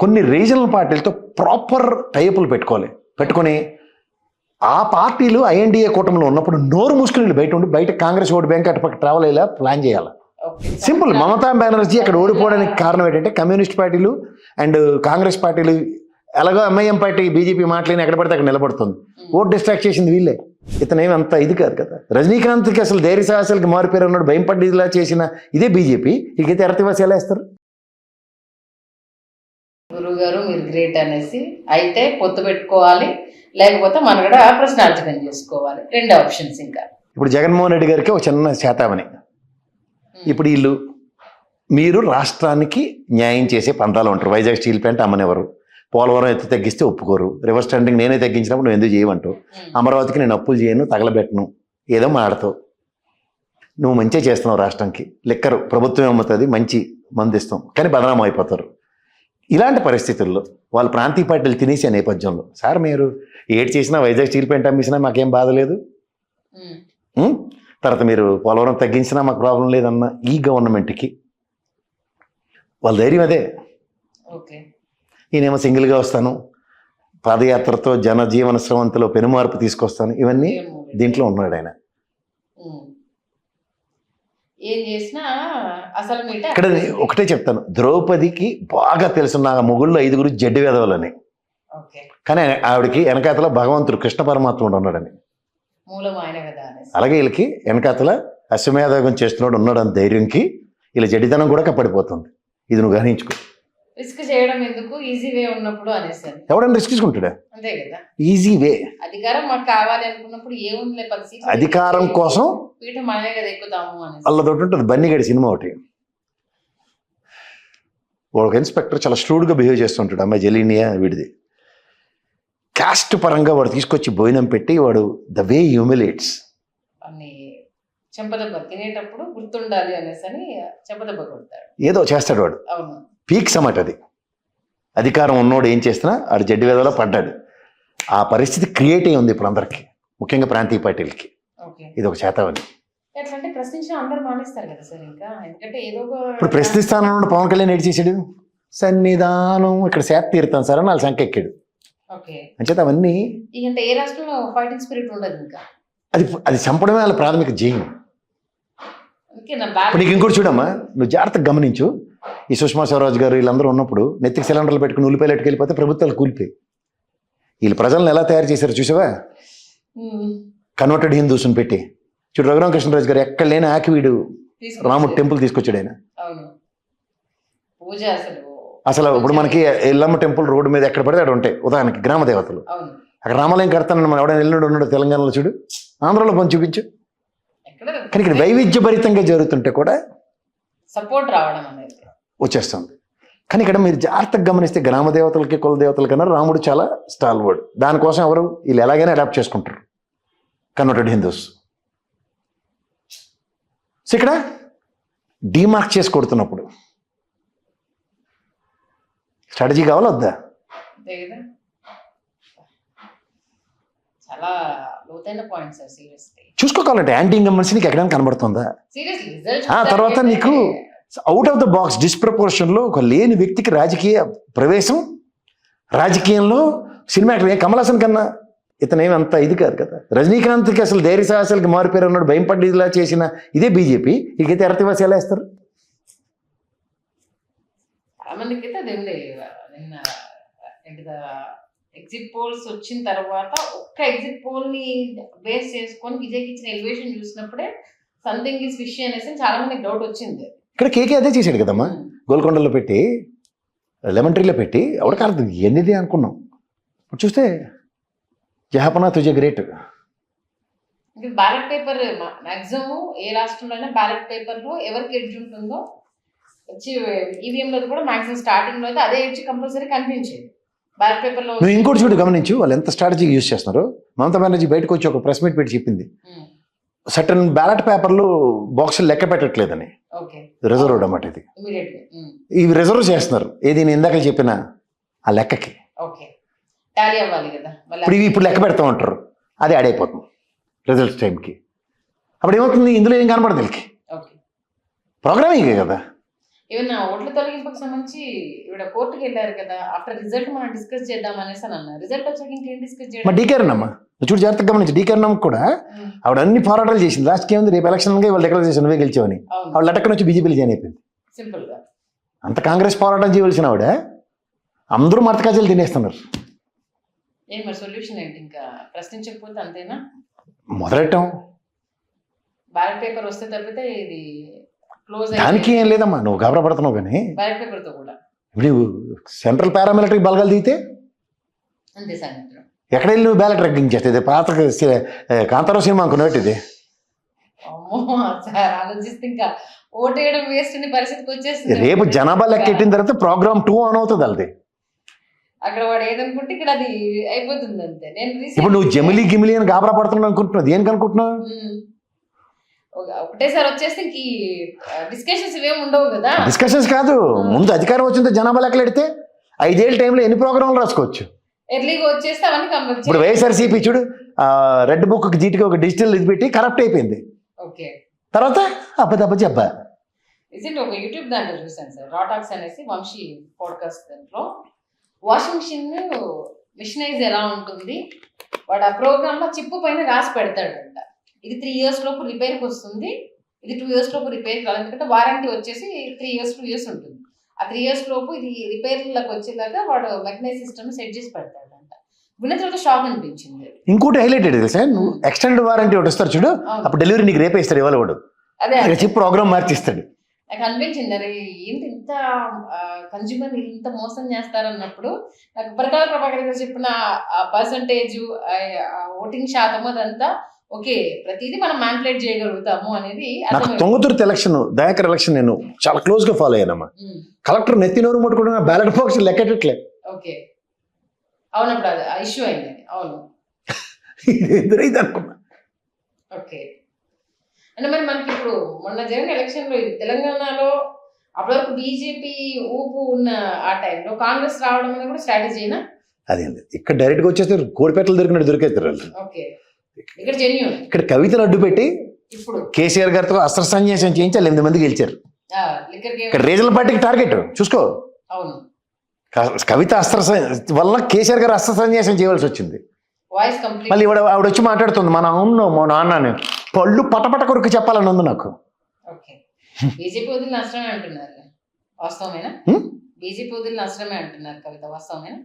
కొన్ని రీజనల్ పార్టీలతో ప్రాపర్ టైపులు పెట్టుకొని ఆ పార్టీలు ఐఎన్డీఏ కూటమిలో ఉన్నప్పుడు నోరు మూసుకుని బయట ఉండి బయట కాంగ్రెస్ ఓటు బ్యాంక్ అటుపక్క ట్రావెల్ అయ్యేలా ప్లాన్ చేయాలి. సింపుల్. మమతా బెనర్జీ అక్కడ ఓడిపోవడానికి కారణం ఏంటంటే కమ్యూనిస్ట్ పార్టీలు అండ్ కాంగ్రెస్ పార్టీలు ఎలాగో ఎంఐఎం పార్టీ బీజేపీ మాటలేని ఎక్కడ పడితే అక్కడ నిలబడుతుంది. ఓట్ డిస్ట్రాక్ట్ చేసింది వీళ్ళే. ఇతనేమి అంత ఇది కాదు కదా. రజనీకాంత్కి అసలు ధైర్య సాహసాలకి మారిపోయారు ఉన్నాడు, భయం పడ్డిలా చేసిన ఇదే బీజేపీ. ఇకైతే ఎర్రతివాసి ఎలా వేస్తారు? గురువు గారు మీరు గ్రేట్ అనేసి అయితే పొత్తు పెట్టుకోవాలి, లేకపోతే మనం కూడా ప్రశ్నార్థకం చేసుకోవాలి. రెండు ఆప్షన్స్. ఇంకా ఇప్పుడు జగన్మోహన్ రెడ్డి గారికి ఒక చిన్న శాతామని, ఇప్పుడు వీళ్ళు మీరు రాష్ట్రానికి న్యాయం చేసే పంతాలు ఉంటారు. వైజాగ్ స్టీల్ ప్లాంట్ అమ్మనివ్వరు, పోలవరం ఎత్తి తగ్గిస్తే ఒప్పుకోరు, రివర్స్ టెండరింగ్ నేనే తగ్గించినప్పుడు నువ్వు ఎందుకు చేయమంటావు, అమరావతికి నేను అప్పులు చేయను తగలబెట్టను, ఏదో మాడతావు. నువ్వు మంచిగా చేస్తున్నావు రాష్ట్రానికి, లిక్కరు ప్రభుత్వం అమ్ముతుంది, మంచి మందు ఇస్తాం, కానీ బదనామం అయిపోతారు. ఇలాంటి పరిస్థితుల్లో వాళ్ళు ప్రాంతీయ పార్టీలు తినేసే నేపథ్యంలో సార్ మీరు ఏడు చేసినా వైజాగ్ స్టీల్ ప్లాంట్ అమ్మేసినా మాకేం బాధ లేదు, తర్వాత మీరు పోలవరం తగ్గించినా మాకు ప్రాబ్లం లేదన్న ఈ గవర్నమెంట్కి వాళ్ళ ధైర్యం అదే. ఈయనేమో సింగిల్గా వస్తాను, పాదయాత్రతో జనజీవన స్రవంతిలో పెనుమార్పు తీసుకొస్తాను, ఇవన్నీ దీంట్లో ఉన్నాడు ఆయన. ఏం చేసినా అసలు ఇక్కడ ఒకటే చెప్తాను, ద్రౌపదికి బాగా తెలుసు నా మొగుళ్ళు 5 జడ్డి వెదవలని, కానీ ఆవిడకి వెనకాతల భగవంతుడు కృష్ణ పరమాత్ముడు ఉన్నాడని. అలాగే వీళ్ళకి వెనకాతల అశ్వమేధం చేస్తున్నాడు ఉన్నాడని ధైర్యంకి వీళ్ళ జడ్డితనం కూడా కప్పడిపోతుంది. ఇది నువ్వు గ్రహించుకో. రిస్క్ చేయడం ఎందుకు, ఈజీ వే ఉన్నప్పుడు అనేసాను. ఎవడన్నా రిస్క్ తీసుకుంటాడా? అంతే కదా, ఈజీ వే. అధికారం మాకు కావాలి అనుకున్నప్పుడు ఏముందిలే, అధికారం కోసం పీఠం మనమే కదా ఎక్కుతాము అని వాళ్ళతోటి ఉంటుంది. బన్నీగడి సినిమా ఒకటి, ఒక ఇన్స్పెక్టర్ చాలా స్ట్రూడ్గా బిహేవ్ చేస్తుంటాడు, అమ్మాయి జెలీనియా వీడిది. కాస్ట్ పరంగా వాడు తీసుకొచ్చి భోజనం పెట్టి వాడు ద వే హ్యూమిలేట్స్ అన్ని చెంపదెబ్బ తినేటప్పుడు గుర్తుండాలి అనేసి అని చెంపదెబ్బ కొడతాడు, ఏదో చేస్తాడు వాడు. అవును, పీక్స్ అన్నమాట అది. అధికారం ఉన్నోడు ఏం చేస్తున్నా ఆడు జడ్డి వేదలో పడ్డాడు. ఆ పరిస్థితి క్రియేట్ అయ్యి ఉంది ఇప్పుడు అందరికి, ముఖ్యంగా ప్రాంతీయ పార్టీలకి. ఇది ఒక శాతవని. ఎట్లంటే ప్రశ్నించిన అందరూ మానేస్తారు కదా సార్. ఇంకా ఎందుకంటే ఏదో ఇప్పుడు ప్రశ్నిస్తాను పవన్ కళ్యాణ్ ఏడు చేసాడు, సన్నిధానం ఇక్కడ శాత తీరుతాను సార్ అని వాళ్ళు సంఖ్య ఎక్కాడు. అంచేత అవన్నీ అంటే ఏ రాష్ట్రంలో ఫైటింగ్ స్పిరిట్ ఉండదు. ఇంకా అది చంపడమే వాళ్ళ ప్రాథమిక ధ్యేయం. ఇప్పుడు నీకు ఇంకోటి చూడమ్మా, నువ్వు జాగ్రత్తగా గమనించు. ఈ సుష్మా స్వరాజ్ గారు వీళ్ళందరూ ఉన్నప్పుడు నెత్తికి సిలిండర్లు పెట్టుకుని ఉల్లిపాయలు ఎట్టుకెళ్ళిపోతే ప్రభుత్వాలు కూలిపోయి వీళ్ళు ప్రజలను ఎలా తయారు చేశారు చూసావా? కన్వర్టెడ్ హిందూస్ని పెట్టి చూడు. రఘురామకృష్ణరాజు గారు ఎక్కడ లేని ఆకివీడు రాముడు టెంపుల్ తీసుకొచ్చాడు ఆయన. అసలు ఇప్పుడు మనకి ఎల్లమ్మ టెంపుల్ రోడ్డు మీద ఎక్కడ పడితే అక్కడ ఉంటాయి, ఉదాహరణకి గ్రామ దేవతలు. అక్కడ రామాలయం కడతానని మనం ఎవడైనా ఎల్లుండి ఉన్నాడు తెలంగాణలో చూడు, ఆంధ్రలో కొంచెం చూపించు. కానీ ఇక్కడ వైవిధ్యభరితంగా జరుగుతుంటే కూడా సపోర్ట్ రావడం అనేది వచ్చేస్తుంది. కానీ ఇక్కడ మీరు జాగ్రత్తగా గమనిస్తే గ్రామ దేవతలకి కుల దేవతల కన్నా రాముడు చాలా స్టాల్ వర్డ్. దానికోసం ఎవరు వీళ్ళు ఎలాగైనా అడాప్ట్ చేసుకుంటారు కన్వర్టెడ్ హిందూస్. సో ఇక్కడ డీమార్క్ చేసి కొడుతున్నప్పుడు స్ట్రాటజీ కావాలా వద్దా? చాలా లోతైన పాయింట్స్ సార్. సీరియస్లీ చూసుకోవాలంటే యాంటీ ఇన్కంబెన్సీ నీకు ఎక్కడైనా కనబడుతుందా? తర్వాత నీకు అవుట్ ఆఫ్ ద బాక్స్ డిస్ప్రపోర్షన్లో ఒక లేని వ్యక్తికి రాజకీయ ప్రవేశం, రాజకీయంలో సినిమా యాక్టర్ కమల్ హాసన్ కన్నా ఇతనేమి అంత ఇది కాదు కదా. రజనీకాంత్కి అసలు ధైర్య సాహసాలకి మారిపోయారు ఉన్నాడు, భయం పడ్డిలా చేసిన ఇదే బీజేపీ. ఇకైతే ఎర్రతివాసి ఎలా వేస్తారు? చాలామందికైతే అది నిన్న ఎగ్జిట్ పోల్స్ వచ్చిన తర్వాత ఒక్క ఎగ్జిట్ పోల్ ని బేస్ చేసుకొని విజయ్కి ఇచ్చిన ఎలివేషన్ చూసినప్పుడే సంథింగ్ ఈస్ ఫిష్ అనేసి చాలా మందికి డౌట్ వచ్చింది. ఇక్కడ కేకే అదే చేశాడు కదమ్మా, గోల్కొండలో పెట్టి లెమన్ ట్రీలో పెట్టి ఎవరికి అర్థం ఎన్నిది అనుకున్నాం. ఇప్పుడు చూస్తే జహాపనా తుజే గ్రేట్. బ్యాలెట్ పేపర్ మాక్సిమం ఏ రాష్ట్రంలో బ్యాలెట్ పేపర్లో ఎవరికి ఎడ్జ్ ఉంటుందో వచ్చి ఈవీఎంలో కూడా మాక్సిమం స్టార్టింగ్ లో అయితే అదే ఎడ్జ్ కంపల్సరీ కనిపించేది. బ్యాలెట్ పేపర్లో నువ్వు ఇంకోటి చూడు, గమనించు వాళ్ళు ఎంత స్ట్రాటజీ యూజ్ చేస్తున్నారు. మమతా బెనర్జీ బయటకు వచ్చి ఒక ప్రెస్ మీట్ పెట్టి చెప్పింది సర్టన్ బ్యాలెట్ పేపర్లు బాక్సులు లెక్క పెట్టట్లేదని. రిజర్వ్ అన్నమాట ఇది. ఇవి రిజర్వ్ చేస్తున్నారు. ఏది నేను ఇందాక చెప్పిన ఆ లెక్కకి. ఇప్పుడు లెక్క పెడతా ఉంటారు, అది ఆడైపోతుంది రిజల్ట్స్ టైంకి. అప్పుడు ఏమవుతుంది, ఇందులో ఏం కనబడదు వీళ్ళకి. ప్రోగ్రామింగ్ కదా. ఈవెన్ ఓట్ల తొలగింపుకు సంబంధించి ఇవిడ కోర్టుకి వెళ్ళారు కదా, ఆఫ్టర్ రిజల్ట్ మనం డిస్కస్ చేద్దాం అనేసి అని అన్నారు. రిజల్ట్ వచ్చాక ఇంకేం డిస్కస్ మా చేయడం? డీకేరన్నమ్మ చూడు జాగ్రత్తగా గమనించి డీకేరన్నమ్మ కూడా ఆవిడ అన్ని పోరాటాలు చేసింది. లాస్ట్కి ఏముంది, రేపు ఎలక్షన్ వాళ్ళు డిక్లేర్ చేసి నువ్వే గెలిచావని అవును, ఆవిడ లెక్కన వచ్చి బీజేపీలో జాయిన్ అయిపోయింది. సింపుల్ గా. అంత కాంగ్రెస్ పోరాటం చేయవలసిన ఆవిడ అందరూ మతకాజాలు తినేస్తున్నారు. ఏం మరి సొల్యూషన్ ఏంటి? ఇంకా ప్రశ్నించకపోతే అంతేనా? మొదలెట్టం బ్యాలెట్ పేపర్ వస్తే తప్పితే ఇది క్లోజ్ దానికి ఏం లేదమ్మా, నువ్వు గబరపడుతున్నావు. కానీ బ్యాలెట్ పేపర్ తో కూడా ఇప్పుడు సెంట్రల్ పారామిలిటరీ బలగాలు దిగితే అంతే సంగతి. ఎక్కడ వెళ్ళి నువ్వు బ్యాలెట్ ర్యాగింగ్ చేస్తే పాత కాంతారావు సినిమా అనుకున్నట్టు ఇది. అమ్మో సార్, ఆలోచిస్తే ఇంకా ఓటేయడం వేస్ట్ అని పరిస్థితికి వచ్చేస్తుంది. రేపు జనాభా లెక్కెట్టిన తర్వాత ప్రోగ్రామ్ 2 ఆన్ అవుతుంది వాళ్ళది. అక్కడ వాడు ఏదనుకుంటే ఇక్కడ అది అయిపోతుంది అంతే. నేను ఇప్పుడు నువ్వు జమిలీ గిమిలీ అని గాబరా పడుతున్నావు అనుకుంటున్నావు. దేనికి అనుకుంటున్నావు? ఒకటేసారి వచ్చేస్తే ఇంక డిస్కషన్స్ ఇవేమి ఉండవు కదా. డిస్కషన్స్ కాదు, ముందు అధికారం వచ్చింది జనాభా లెక్కలు ఎడితే 5 ఏళ్ళ టైంలో ఎన్ని ప్రోగ్రాంలు రాసుకోవచ్చు. ఎర్లీగా వచ్చేస్తే అవన్నీ కంపల్సరీ. ఇప్పుడు వైఎస్ఆర్సీపీ చూడు, రెడ్ బుక్ జీటీకి ఒక డిజిటల్ ఇది పెట్టి కరప్ట్ అయిపోయింది. ఓకే, తర్వాత అబ్బా రీసెంట్ ఒక యూట్యూబ్ దాంట్లో చూసాను సార్, రాటాక్స్ అనేసి వంశీ పాడ్కాస్ట్ దాంట్లో వాషింగ్ మిషనైజ్ ఎలా ఉంటుంది, వాడు ఆ ప్రోగ్రామ్ లో చిప్పు పైన రాసి పెడతాడంట. ఇది 3 years లోపు రిపేర్కి వస్తుంది, ఇది 2 years లోపు రిపేర్కి రాదు. ఎందుకంటే వారంటీ వచ్చేసి 3 years 2 years ఉంటుంది. ఆ 3 years లోపు ఇది రిపేర్లకు వచ్చేలాగా వాడు మెకానిక్ సిస్టమ్ సెట్ చేసి పెడతాడంట. విన్న తర్వాత షాక్ అనిపించింది. ఇంకోటి హైలైట్ తెలుసా, నువ్వు ఎక్స్టెండ్ వారంటీ ఒకటి ఇస్తారు చూడు, అప్పుడు డెలివరీ నీకు రేపే ఇస్తాడు ఇవాళ వాడు. అదే చిప్ ప్రోగ్రామ్ మార్చిస్తాడు. నాకు అనిపించింది, అరే ఏంటి ఇంత కన్జ్యూమర్ ఇంత మోసం చేస్తారన్నప్పుడు నాకు పరకాల ప్రభాకర్ గారు చెప్పిన పర్సంటేజ్, ఓటింగ్ శాతం అదంతా ఓకే, ప్రతిదీ మనం మ్యానిపులేట్ చేయగలుగుతాము అనేది. నాకు తొంగతుర్తి ఎలక్షన్, దయాకర్ ఎలక్షన్ నేను చాలా క్లోజ్ గా ఫాలో అయ్యానమ్మా. కలెక్టర్ నెత్తి నోరు ముట్టుకుంటున్నా బ్యాలెట్ బాక్స్ లెక్కట్లే. ఓకే, అవునప్పుడు అది ఇష్యూ అయింది. అవును, ఎదురైంది అనుకున్నా. ఓకే, అంటే మరి మనకి ఇప్పుడు మొన్న జరిగిన ఎలక్షన్ లో తెలంగాణలో అప్పటివరకు బీజేపీ ఊపు ఉన్న ఆ టైంలో కాంగ్రెస్ రావడం అనేది కూడా స్ట్రాటజీనా? అదేండి, ఇక్కడ డైరెక్ట్ గా వచ్చేస్తే కోడిపేటలు దొరికినట్టు దొరికేస్తారు వాళ్ళు. ఓకే, ఇక్కడ జెన్యూన్. ఇక్కడ కవితను అడ్డు పెట్టి ఇప్పుడు కేసీఆర్ గారితో అస్త్ర సన్యాసం చేయించి 8 మంది గెలిచారు. ఇక్కడ రీజనల్ పార్టీకి టార్గెట్ చూసుకో. అవును, కవిత వల్ల కేసీఆర్ గారు అస్త్ర సన్యాసం చేయవలసి వచ్చింది. Voice complete. మళ్ళీ ఆవిడ వచ్చి మాట్లాడుతుంది, మా నాన్న పళ్ళు పటపట కొరకు చెప్పాలని ఉంది నాకు. ఓకే, బీజేపీ వదిలిన నష్టమే అంటున్నారు, వాస్తవమేనా? బీజేపీ వదిలిన నష్టమే అంటున్నారు కవిత, వాస్తవమేనా?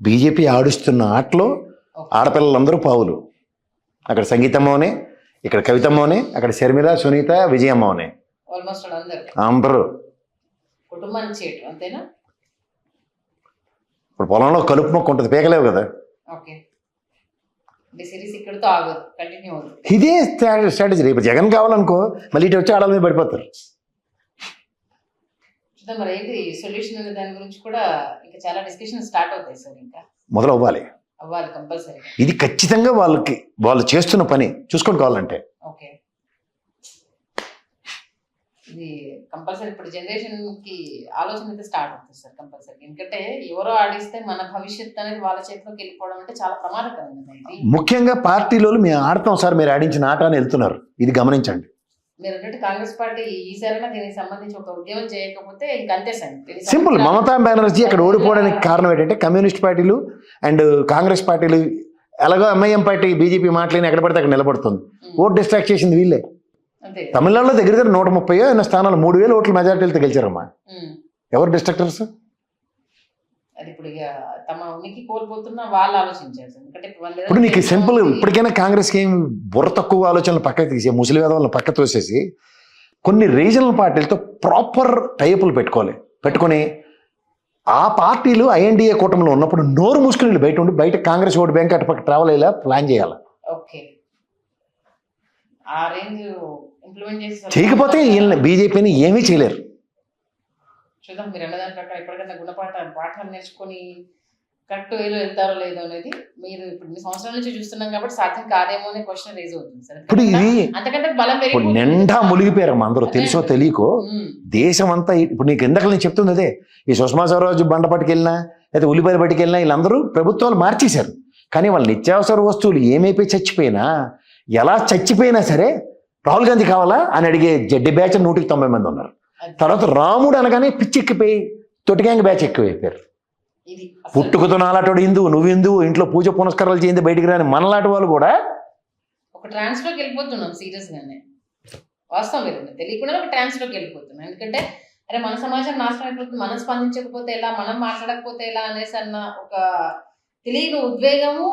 బీజేపీ ఆడుస్తున్న ఆటలో ఆడపిల్లలందరూ పావులు. అక్కడ సంగీతమ్మనే, ఇక్కడ కవితమ్మనే, అక్కడ శర్మిల, సునీత, విజయమ్మనే, ఆల్మోస్ట్ అందరూ కుటుంబాన్ని చేయటం అంతేనా? ఇప్పుడు పొలంలో కలుపు మొక్క ఉంటుంది, పీకలేవు కదా. ఓకే, సిరీస్ ఇక్కడితో ఆగదు, కంటిన్యూ అవుతుంది. ఇదే స్ట్రాటజీ. రేపు జగన్ కావాలనుకో మళ్ళీ ఇటు వచ్చి ఆడల మీద పడిపోతారు. చూద్దాం మరి ఏంటి సొల్యూషన్ అనే దాని గురించి కూడా ఇంకా చాలా డిస్కషన్ స్టార్ట్ అవుతాయి సార్. ఇంకా మొదలు అవ్వాలి కంపల్సరీ. ఇది ఖచ్చితంగా వాళ్ళు చేస్తున్న పని చూసుకొని కావాలంటే. ఓకే, ఇది కంపల్సరీ ఇప్పుడు జనరేషన్ కి ఆలోచన అయితే స్టార్ట్ అవుతుంది సార్ కంపల్సరీ. ఎందుకంటే ఎవరో ఆడిస్తే మన భవిష్యత్తు అనేది వాళ్ళ చేతిలోకి వెళ్ళిపోవడం అంటే చాలా ప్రమాదకరం కదా ఇది. ముఖ్యంగా పార్టీలో మేము ఆడతాం సార్, మీరు ఆడించిన ఆట అని వెళ్తున్నారు, ఇది గమనించండి. మీరు అన్నట్టు కాంగ్రెస్ పార్టీ ఈసారైనా దీనికి సంబంధించి ఒక ఉద్యమం చేయకపోతే ఇంకంతే సార్. సింపుల్, మమతా బెనర్జీ అక్కడ ఓడిపోవడానికి కారణం ఏంటంటే కమ్యూనిస్ట్ పార్టీలు అండ్ కాంగ్రెస్ పార్టీలు, ఎలాగో ఎంఐఎం పార్టీ బీజేపీ మాటలేని ఎక్కడ పడితే అక్కడ నిలబడుతుంది. ఓట్ డిస్ట్రాక్ట్ చేసింది వీళ్ళే. తమిళనాడులో దగ్గర 130 స్థానాలు 3000 ఓట్ల మెజార్టీలతో గెలిచారమ్మా. ఎవరు డిస్ట్రాక్టర్స్? అది ఇప్పుడు తమ ఉనికి కోల్పోతున్న వాళ్ళు ఆలోచించారు. ఇప్పుడు నీకు సింపుల్, ఇప్పటికైనా కాంగ్రెస్కి ఏం బుర్ర తక్కువ ఆలోచనలు పక్కకు తీసి ముస్లిం వాళ్ళని పక్క తోసేసి కొన్ని రీజనల్ పార్టీలతో ప్రాపర్ టైపులు పెట్టుకొని ఆ పార్టీలు ఐఎన్డీఏ కూటమిలో ఉన్నప్పుడు నోరు మూసుకుని బయట ఉండి బయట కాంగ్రెస్ ఓటు బ్యాంక్ అటుపక్క ట్రావెల్ అయ్యేలా ప్లాన్ చేయాలి. ఓకే, ఆ రేంజ్ ఇంప్లిమెంట్ చేసి చేయకపోతే బీజేపీని ఏమీ చేయలేరు. చూద్దాం మీరు అన్నదాని ప్రకారం ఎప్పటికైనా పాఠాలు నేర్చుకొని కరెక్ట్ వేలో వెళ్తారో లేదో అనేది. మీరు ఇప్పుడు మీ సంవత్సరాల నుంచి చూస్తున్నాం కాబట్టి సాధ్యం కాదేమో అనే క్వశ్చన్ రేజ్ అవుతుంది సార్. ఇప్పుడు ఇది అంతకంటే బలం పెరిగి నిండా మునిగిపోయారమ్మా అందరూ, తెలుసో తెలియకో. దేశం అంతా ఇప్పుడు నీకు ఇందాక నేను చెప్తుంది అదే, ఈ సుష్మా స్వరాజ్ బండ పట్టుకెళ్ళినా లేదా ఉల్లిపాయలు పట్టుకెళ్ళినా వీళ్ళందరూ ప్రభుత్వాలు మార్చేశారు. కానీ వాళ్ళ నిత్యావసర వస్తువులు ఏమైపోయి చచ్చిపోయినా, ఎలా చచ్చిపోయినా సరే రాహుల్ గాంధీ కావాలా అని అడిగే జడ్డి బ్యాచ్ 190 మంది ఉన్నారు. అది. తర్వాత రాముడు అనగానే పిచ్చి ఎక్కిపోయి తొటిగ్యాంగ్ బ్యాచ్ ఎక్కువైపోయారు. ఇది అసలు పుట్టుకతో నాలాటోడు హిందువు, నువ్వు హిందువు, ఇంట్లో పూజ పునస్కారాలు చేయింది బయటికి రాని మనలాంటి వాళ్ళు కూడా ఒక ట్రాన్స్ లోకి వెళ్ళిపోతున్నాం సీరియస్ గానే. వాస్తవం లేదండి, తెలియకుండా ఒక ట్రాన్స్ లోకి వెళ్ళిపోతున్నాం. ఎందుకంటే అరే మన సమాజం నాశనం అయిపోతుంది, మనం స్పందించకపోతే ఎలా, మనం మాట్లాడకపోతే ఎలా అనేసి అన్న ఒక తెలియని ఉద్వేగము,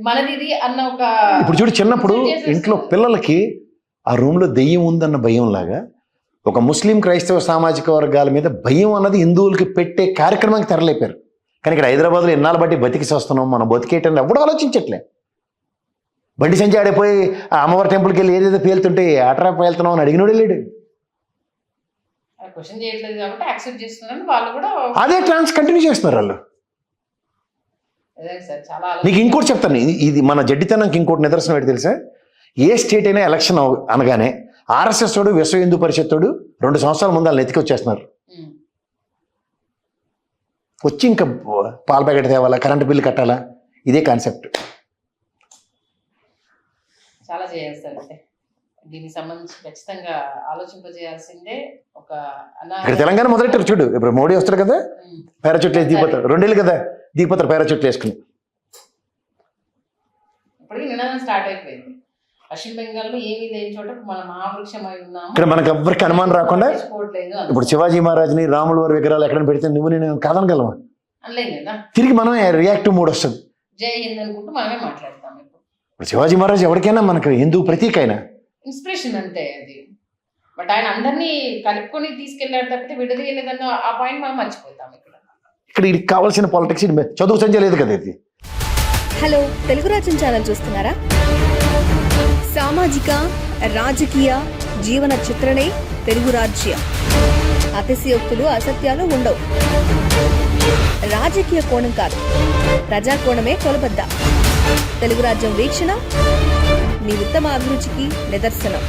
మనది ఇది అన్న ఒక. ఇప్పుడు చూడు, చిన్నప్పుడు ఇంట్లో పిల్లలకి ఆ రూమ్లో దెయ్యం ఉందన్న భయం లాగా ఒక ముస్లిం క్రైస్తవ సామాజిక వర్గాల మీద భయం అన్నది హిందువులకి పెట్టే కార్యక్రమానికి తెరలేపారు. కానీ ఇక్కడ హైదరాబాద్లో ఎన్నాళ్ళు బట్టి బతికి వస్తున్నాం, మనం బతికేయటం ఎవడో ఆలోచించట్లే. బండి సంజయ్ ఆడిపోయి ఆ అమ్మవారి టెంపుల్కి వెళ్ళి ఏదేదో పేలుతుంటే అట్రా పేలుతున్నాం అని అడిగినోడే లేడు. క్వశ్చన్ చేయట్లేదు కాబట్టి యాక్సెప్ట్ చేస్తున్నారని వాళ్ళు కూడా. అదే ట్రాన్స్ కంటిన్యూ చేస్తున్నారు వాళ్ళు. అదే సార్ చాలా నీకు ఇంకోటి చెప్తాను, ఇది మన జడ్డితనానికి ఇంకోటి నిదర్శనం ఏంటి తెలుసా? ఏ స్టేట్ అయినా ఎలక్షన్ అనగానే ఆర్ఎస్ఎస్ తోడు విశ్వ హిందూ పరిషత్తోడు 2 సంవత్సరాల ముందు వాళ్ళు ఎత్తికి వచ్చేస్తున్నారు. వచ్చి ఇంకా పాల ప్యాకెట్ తేవాలా, కరెంటు బిల్లు కట్టాలా, ఇదే కాన్సెప్ట్. చాలా చేయాల్సిందే, దీనికి సంబంధించి ఖచ్చితంగా ఆలోచింపజేయాల్సిందే. ఒక ఇక్కడ తెలంగాణ మొదలెట్టారు చూడు, ఇప్పుడు మోడీ వస్తాడు కదా, పారాచూట్లు వేసి దిగిపోతారు. 2 ఏళ్ళు కదా దిగిపోతారు పారాచూట్లు వేసుకుని. ఇప్పటికీ నినాదం స్టార్ట్ అయిపోయింది. పశ్చిమ బెంగాల్లో ఏమీ లేని చోట మన మహావృక్షమై ఉన్నాము, ఇక్కడ మనకు ఎవ్వరికి అనుమానం రాకుండా ఇప్పుడు శివాజీ మహారాజ్ని, రాముల వారి విగ్రహాలు ఎక్కడ పెడితే నువ్వు నేను కాదనగలమా? అనలేం కదా. తిరిగి మనమే రియాక్టివ్ మూడ్ వస్తుంది. జై హింద్ అనుకుంటూ మనమే మాట్లాడతాం. ఇప్పుడు శివాజీ మహారాజ్ ఎవరికైనా మనకు హిందూ ప్రతీక అయినా ఇన్స్పిరేషన్ అంతే అది. బట్ ఆయన అందరినీ కలుపుకొని తీసుకెళ్లాడు తప్పితే విడదీయలేదన్న ఆ పాయింట్ మనం మర్చిపోతాం. ఇక్కడ ఇది కావాల్సిన పాలిటిక్స్ చదువు సంజయ్ లేదు కదా ఇది. హలో, తెలుగు రాజ్యం ఛానల్ చూస్తున్నారా? సామాజిక, రాజకీయ, జీవన చిత్రణే తెలుగు రాజ్యం. అతిశయోక్తులు, అసత్యాలు ఉండవు. రాజకీయ కోణం కాదు, ప్రజా కోణమే కొలబద్ద. తెలుగు రాజ్యం వీక్షణ మీ ఉత్తమ అభిరుచికి నిదర్శనం.